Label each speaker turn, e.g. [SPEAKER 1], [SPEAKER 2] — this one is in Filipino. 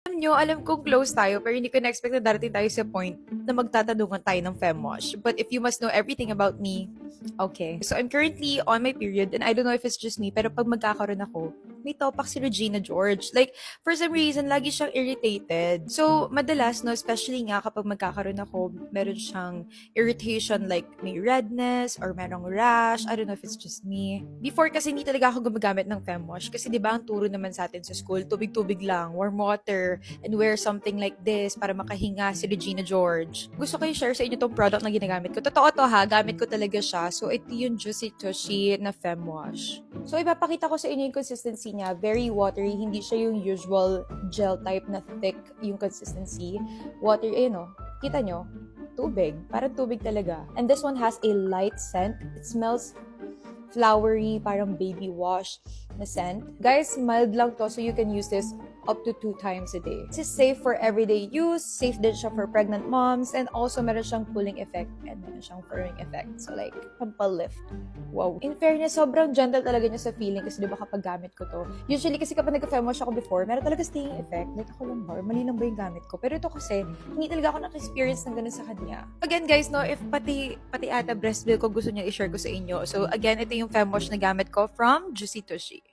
[SPEAKER 1] Alam niyo, alam kong close tayo, pero hindi ko na-expect na darating tayo sa point na magtatanungan tayo ng femwash. But if you must know everything about me, okay. So I'm currently on my period, and I don't know if it's just me, pero pag magkakaroon ako, may topak si Regina George. Like, for some reason, lagi siyang irritated. So, madalas, no, especially nga kapag magkakaroon ako, meron siyang irritation, like may redness or merong rash. I don't know if it's just me. Before kasi hindi talaga ako gumagamit ng femwash kasi 'di ba ang turo naman sa atin sa school, tubig-tubig lang, warm water, and wear something like this para makahinga si Regina George. Gusto ko i-share sa inyo tong product na ginagamit ko. Totoo to ha, gamit ko talaga siya. So ito yung Juicy Tushy na femwash. So ipapakita ko sa inyo yung consistency niya. Very watery, hindi siya yung usual gel type na thick yung consistency. Water, kita nyo? Tubig. Parang tubig talaga. And this one has a light scent. It smells flowery, parang baby wash na scent. Guys, mild lang to, so you can use this up to 2 times a day. This is safe for everyday use, safe din siya for pregnant moms, and also meron siyang cooling effect and meron siyang firming effect. So like, pampalift. Wow. In fairness, sobrang gentle talaga niya sa feeling kasi diba kapag gamit ko to. Usually kasi kapag nag-femwash ako before, meron talaga staying effect. Like ako lang ba, mali lang ba yung gamit ko? Pero ito kasi, hindi talaga ako naka-experience ng ganun sa kanya. Again guys, no, if pati ata breast milk ko gusto niya i-share ko sa inyo. So again, ito yung femwash na gamit ko from Juicy Tushy.